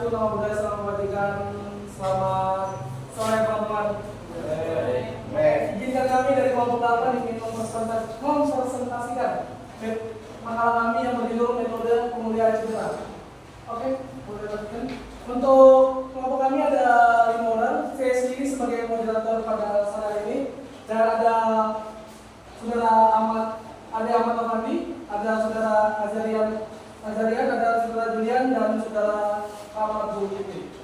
Nama Budaya Salam Kebajikan. Selamat sore teman-teman. Izinkan kami dari kelompok 8 ingin mempresentasikan makalah kami yang berjudul Metode Pemulihan Cedera. Oke, boleh lanjutkan. Untuk kelompok kami ada 5 orang. Saya sendiri sebagai moderator pada sore ini, dan ada saudara Ahmad Afandi, ada saudara Azarian, ada saudara Julian, dan saudara Ahmad Zulkifli.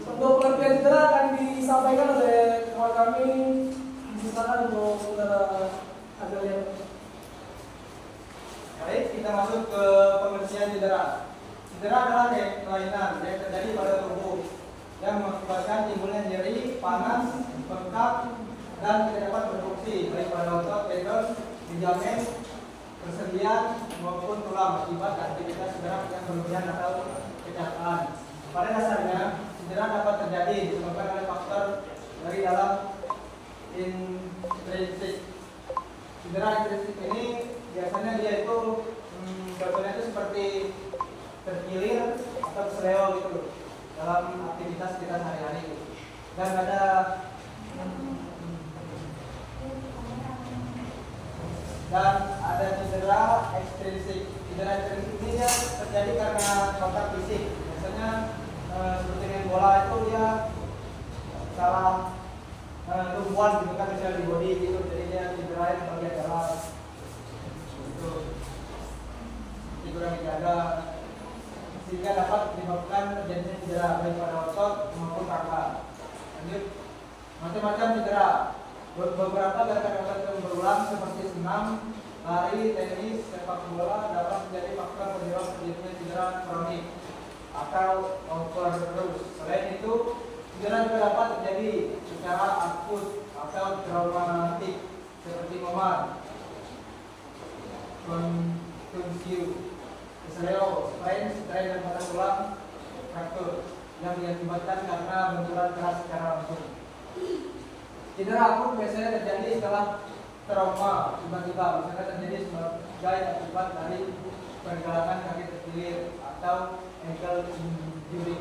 Untuk pengertian cedera akan disampaikan oleh kawan kami. Silakan untuk saudara Azarian. Baik, kita masuk ke pengertian cedera. Cedera adalah kelainan yang terjadi pada tubuh yang mengakibatkan timbulnya nyeri, panas, bengkak, dan tidak dapat berfungsi baik pada otot, tendon, ligamen, persendian maupun tulang akibat aktivitas gerak yang berlebihan atau kecelakaan. Pada dasarnya, cedera dapat terjadi disebabkan oleh faktor dari dalam intrinsik. Cedera intrinsik ini biasanya dia itu contohnya itu seperti terkilir atau kesleo gitu dalam aktivitas kita sehari-hari. Dan ada cedera ekstrinsik. Cedera ekstrinsik ini dia terjadi karena kontak fisik. Biasanya seperti main bola itu dia salah tumpuan gitu kan, misalnya di body gitu, jadi dia cedera yang bagian dalam itu kurang dijaga sehingga dapat menyebabkan terjadinya cedera baik pada otot maupun rangka. Lanjut, macam-macam cedera. Beberapa gerakan yang berulang seperti senam, lari, tenis, sepak bola dapat menjadi faktor penyebab terjadinya cedera kronik atau overuse. Selain itu, cedera juga dapat terjadi secara akut atau traumatik seperti memar, kontusio, kesleo, strain dan patah tulang, fraktur yang diakibatkan karena benturan keras secara langsung. Cedera akut biasanya terjadi setelah trauma tiba-tiba, misalnya terjadi sebagai akibat dari pergerakan kaki terkilir atau ankle injury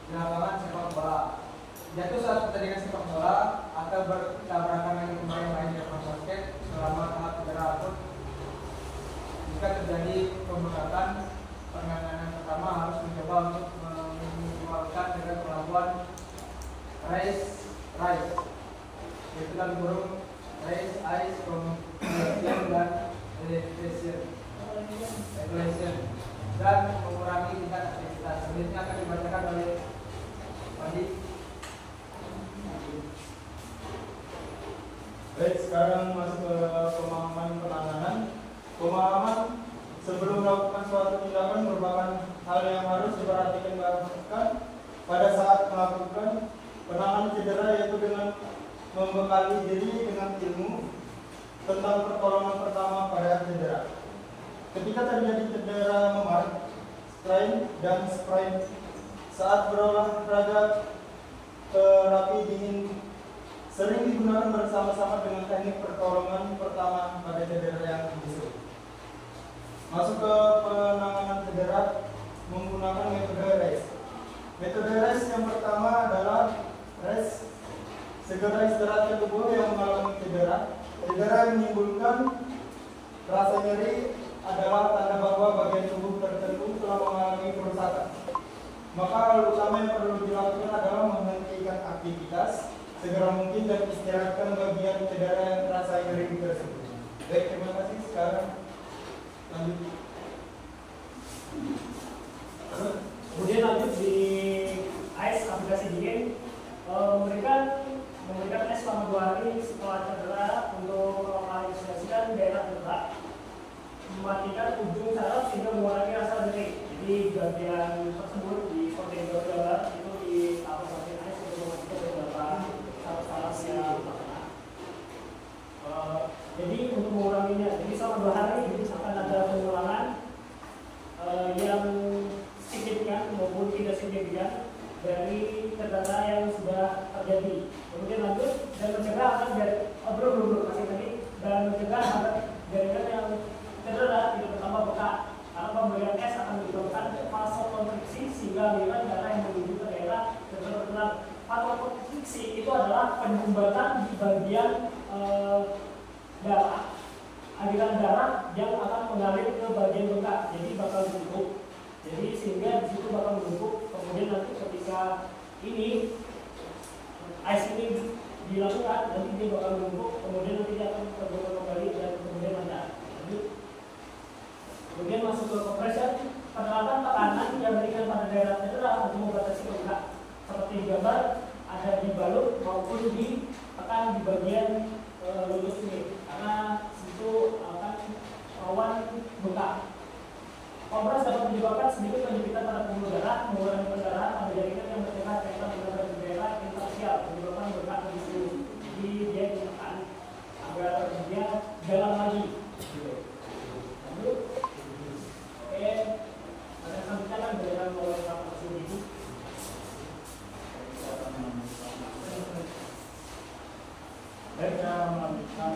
di lapangan sepak bola, jatuh saat pertandingan sepak bola, atau bertabrakan dengan pemain lain di lapangan basket selama tahap cedera akut. Jika terjadi pembengkakan, penanganan pertama harus mencoba untuk meminimalkan dengan perlakuan raise, yaitu dalam kurung raise, ice, compression, dan regulation, dan mengurangi tingkat aktivitas. Selanjutnya akan dibacakan oleh Padi. Baik, sekarang masuk ke pemahaman penanganan. Pemahaman sebelum melakukan suatu tindakan merupakan hal yang harus diperhatikan pada saat melakukan penanganan cedera, yaitu dengan membekali diri dengan ilmu tentang pertolongan pertama pada cedera. Ketika terjadi cedera memar, strain dan sprain saat berolahraga, terapi dingin sering digunakan bersama-sama dengan teknik pertolongan pertama pada cedera yang disebut. Masuk ke penanganan cedera menggunakan metode REST. Metode REST yang pertama adalah REST. Segera istirahatkan tubuh yang mengalami cedera. Cedera yang menimbulkan rasa nyeri adalah tanda bahwa bagian tubuh tertentu telah mengalami kerusakan. Maka hal utama yang perlu dilakukan adalah menghentikan aktivitas segera mungkin dan istirahatkan bagian cedera yang terasa nyeri tersebut. Baik, terima kasih. Sekarang lanjut. Kemudian lanjut di AIS aplikasi dingin, memberikan tes selama 2 hari setelah cedera untuk mengisolasikan daerah cedera, mematikan ujung saraf sehingga mengurangi rasa nyeri. Jadi bagian tersebut di seperti gambar itu di aplikasi AIS untuk mematikan beberapa saraf-saraf yang terkena. Jadi untuk menguranginya, jadi selama 2 hari akan ada pengurangan yang signifikan maupun tidak signifikan dari cedera yang sudah terjadi. Kemudian lanjut dan mencegah agar dan mencegah agar jaringan yang cedera tidak bertambah bengkak. Karena pemberian es akan menyebabkan vasokonstriksi sehingga aliran darah sumbatan di bagian darah, aliran darah yang akan mengalir ke bagian bengkak, jadi bakal menumpuk. Jadi sehingga di situ bakal menumpuk. Kemudian nanti ketika ini ice ini dilakukan, nanti dia bakal menumpuk. Kemudian nanti dia akan terbentuk kembali dan kemudian lancar. Kemudian masuk ke compression, penerapan tekanan yang diberikan pada daerah cedera untuk membatasi bengkak. Seperti gambar ada di balut maupun ditekan di bagian lutut ini, karena situ akan rawan bengkak. Kompres dapat menyebabkan sedikit penyempitan pada pembuluh darah, mengurangi pendarahan pada jaringan yang bertengah kaitan dengan daerah intersial, menyebabkan bengkak lebih serius. Jadi dia ditekan agar dia jalan lagi. Lalu, oke, ada selanjutnya kan daerah mulai transaksi ini. Baik, saya melanjutkan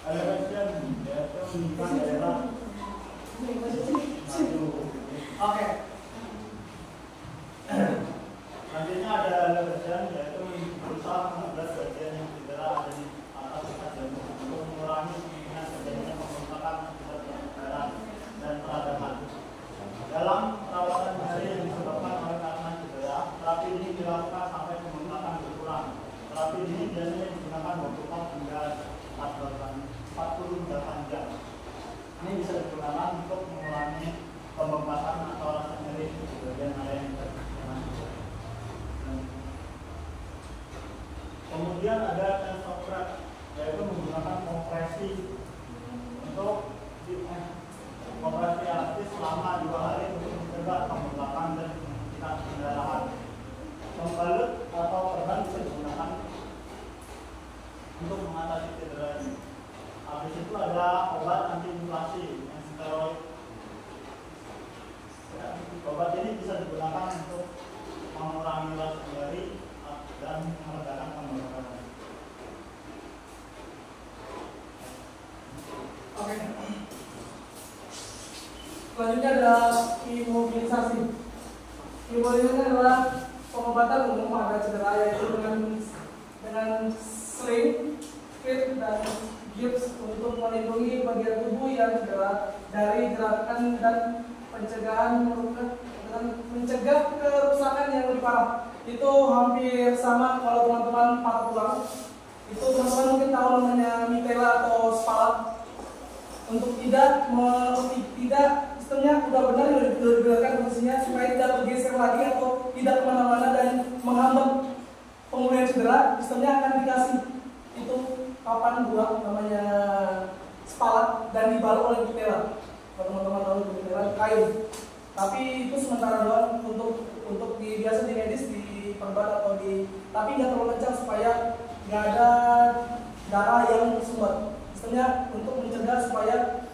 ada bagian yaitu lingkungan daerah. Oke. Selanjutnya ada bagian yaitu berusaha mengebelah bagian yang cedera ada di atas jantung untuk mengurangi kemungkinan terjadinya pembengkakan akibat darah dan peradangan. Dalam perawatan nyeri yang disebabkan oleh karena cedera, terapi ini dilakukan sampai pembengkakan berkurang. Terapi ini biasanya digunakan 24 hingga 48 jam. Ini bisa digunakan untuk mengurangi pembengkakan atau rasa nyeri di bagian area yang terkena. Kemudian ada tensogram, yaitu menggunakan kompresi untuk kompresi elastis selama 2 hari untuk mencegah pembengkakan dan kemungkinan pendarahan. Pembalut atau perban bisa digunakan untuk mengatasi cedera ini. Habis itu ada obat antiinflamasi yang steroid. Ya, obat ini bisa digunakan untuk mengurangi rasa nyeri dan meredakan pembengkakan. Oke. Selanjutnya adalah imobilisasi. Imobilisasi adalah pengobatan umum pada cedera, yaitu dengan sling, kit, dan gips untuk melindungi bagian tubuh yang cedera dari gerakan dan mencegah kerusakan yang lebih parah. Itu hampir sama kalau teman-teman patah tulang. Itu teman-teman mungkin tahu namanya mitela atau spalat. Untuk tidak sistemnya udah benar digerakkan posisinya supaya tidak bergeser lagi atau tidak kemana-mana dan menghambat pemulihan cedera, sistemnya akan dikasih itu papan buah namanya spalat dan dibalut oleh mitela. Kalau teman-teman tahu itu mitela kain. Tapi itu sementara doang untuk biasa di medis di perban atau tapi nggak terlalu kencang supaya nggak ada darah yang tersumbat. Sistemnya untuk mencegah supaya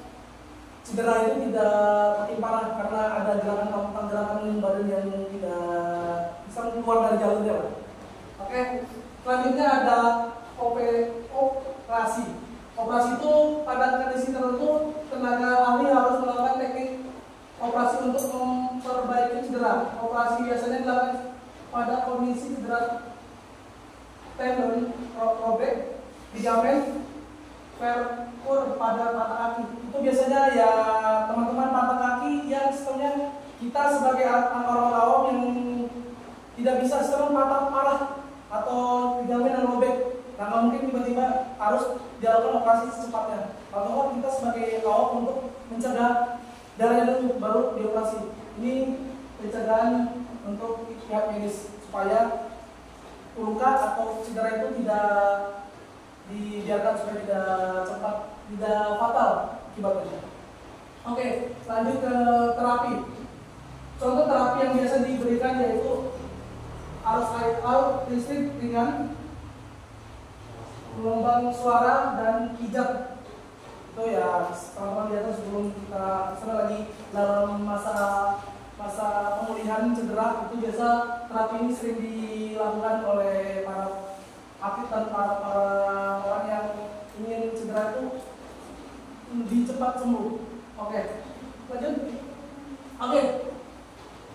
cedera itu tidak makin parah karena ada gerakan badan yang tidak bisa keluar dari jalurnya. Oke, selanjutnya ada operasi. Operasi itu pada kondisi tertentu tenaga ahli harus melakukan teknik operasi untuk memperbaiki cedera. Operasi biasanya dilakukan pada kondisi cedera tendon robek, ligamen, fracture pada patah kaki. Itu biasanya ya teman-teman patah kaki yang sistemnya kita sebagai orang awam yang tidak bisa sistem patah parah atau ligamen yang robek. Nah, nggak mungkin tiba-tiba harus dilakukan operasi secepatnya. Kalau kita sebagai awam untuk mencegah darahnya dulu baru dioperasi. Ini pencegahan untuk pihak medis supaya luka atau cedera itu tidak dibiarkan supaya tidak fatal akibatnya. Oke, lanjut ke terapi. Contoh terapi yang biasa diberikan yaitu arus air listrik ringan, gelombang suara, dan pijat. Itu ya teman-teman lihat sebelum kita lagi dalam masa pemulihan cedera, itu biasa terapi ini sering dilakukan oleh para atlet dan para orang yang ingin cedera itu lebih cepat sembuh. Oke, lanjut. Oke,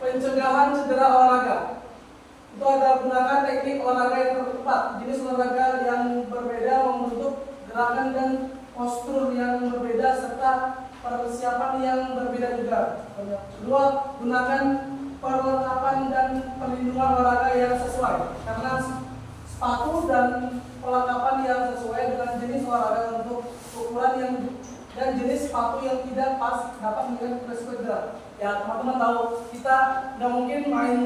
pencegahan cedera olahraga. itu ada gunakan teknik olahraga yang tepat. Jenis olahraga yang berbeda membentuk gerakan dan postur yang berbeda serta persiapan yang berbeda juga. Kedua, gunakan perlengkapan dan perlindungan olahraga yang sesuai, karena sepatu dan perlengkapan yang sesuai dengan jenis olahraga untuk ukuran yang dan jenis sepatu yang tidak pas dapat meningkatkan resiko cedera. Ya teman-teman tahu, kita nggak mungkin main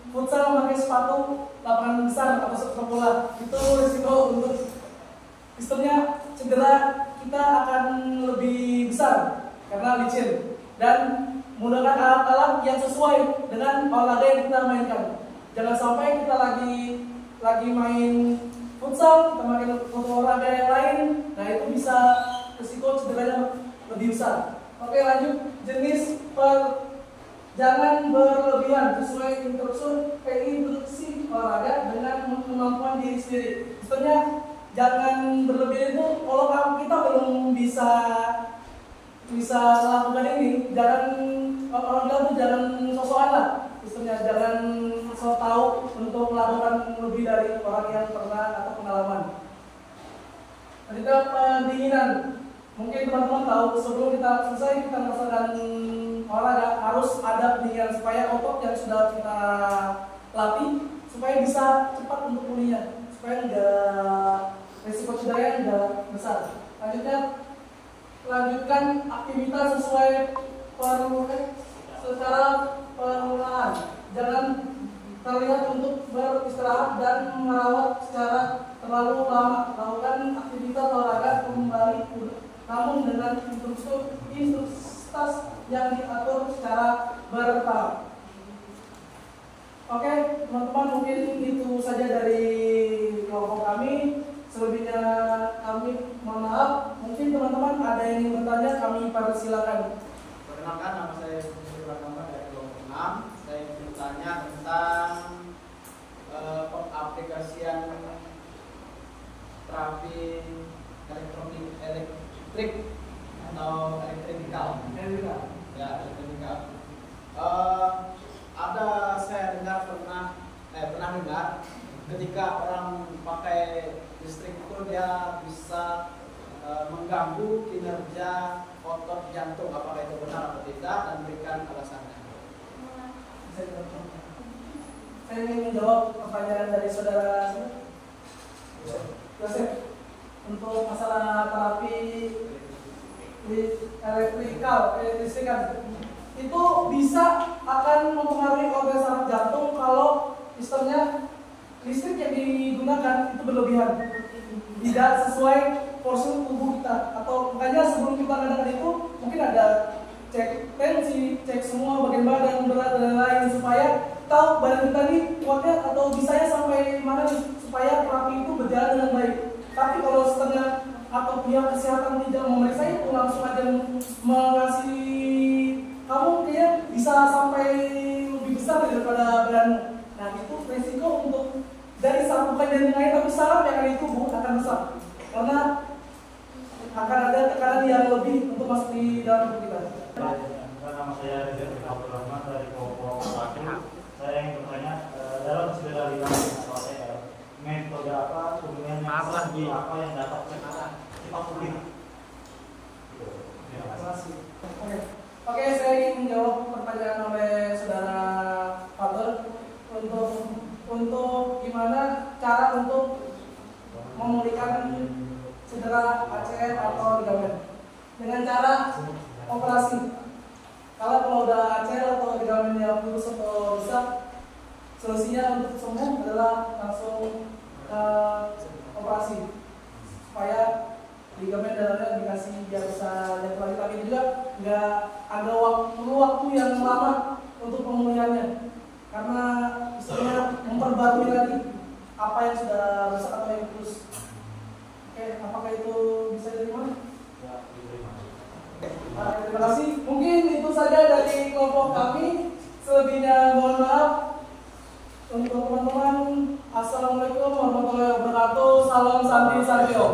futsal memakai sepatu lapangan besar atau sepak bola. Itu risiko untuk sistemnya cedera kita akan lebih besar karena licin. Dan menggunakan alat-alat yang sesuai dengan olahraga yang kita mainkan. Jangan sampai kita lagi main futsal, kita main olahraga yang lain, nah itu bisa risiko cederanya lebih besar. Oke, lanjut. Jenis jangan berlebihan, sesuai instruksi olahraga dengan kemampuan diri sendiri. Maksudnya jangan berlebihan itu kalau kita belum bisa lakukan ini, orang bilang tuh jangan sosokan lah. Istilahnya jangan so tahu untuk melakukan lebih dari orang yang pernah atau pengalaman. Ketika pendinginan, mungkin teman-teman tahu sebelum kita selesai kita melaksanakan olahraga harus ada pendinginan supaya otot yang sudah kita latih supaya bisa cepat untuk pulihnya, supaya enggak risiko cederanya enggak besar. Lanjutkan aktivitas sesuai secara perlahan. Jangan terlihat untuk beristirahat dan merawat secara terlalu lama. Lakukan aktivitas olahraga kembali, namun dengan intensitas yang diatur secara bertahap. Oke, teman-teman, mungkin itu saja dari kelompok kami. Selebihnya kami mohon maaf. Mungkin teman-teman ada yang ingin bertanya, kami persilakan. Perkenalkan, nama saya Yusuf Pratama dari kelompok 6. Saya ingin bertanya tentang pengaplikasian terapi elektrik atau elektrikal. Ya, elektrikal. Ada saya dengar pernah dengar ketika orang pakai listrik itu dia bisa mengganggu kinerja otot jantung. Apakah itu benar atau tidak, dan berikan alasannya. Saya ingin menjawab pertanyaan dari saudara Yosef untuk masalah terapi elektrikan itu bisa akan mempengaruhi organ saraf jantung kalau sistemnya listrik yang digunakan itu berlebihan, tidak sesuai porsi tubuh kita. Atau makanya sebelum kita mengadakan itu mungkin ada cek tensi, cek semua bagian badan, berat dan lain supaya tahu badan kita ini kuatnya atau bisanya sampai mana nih, supaya terapi itu berjalan dengan baik. Tapi kalau setengah atau pihak kesehatan tidak memeriksa itu, langsung aja mengasih kamu kayak bisa sampai lebih besar daripada badan. Nah itu resiko untuk dari sapukan jantung lain, tapi saraf yang ada di tubuh akan besar karena akan ada tekanan yang lebih untuk masuk di dalam tubuh kita. Nama saya Rizal Abdul Rahman dari kelompok 1. Saya ingin bertanya, dalam spiralitas metode apa, kemudian strategi apa yang dapat cepat pulih? Terima kasih. Oke, saya ingin menjawab pertanyaan oleh saudara Father untuk gimana cara untuk memulihkan cedera ACL atau ligamen dengan cara operasi. Kalau udah ACL atau ligamen yang putus atau rusak, solusinya untuk sembuh adalah langsung operasi supaya ligamen dalamnya dikasih biar bisa jatuh lagi. Tapi juga nggak ada waktu yang lama untuk pemulihannya, karena istilahnya memperbarui lagi apa yang sudah rusak atau yang putus. Oke, apakah itu bisa diterima? Ya, diterima. Terima kasih. Mungkin itu saja dari kelompok kami. Selebihnya mohon maaf. Untuk teman-teman, assalamualaikum warahmatullahi wabarakatuh. Salam Santi Santiyo.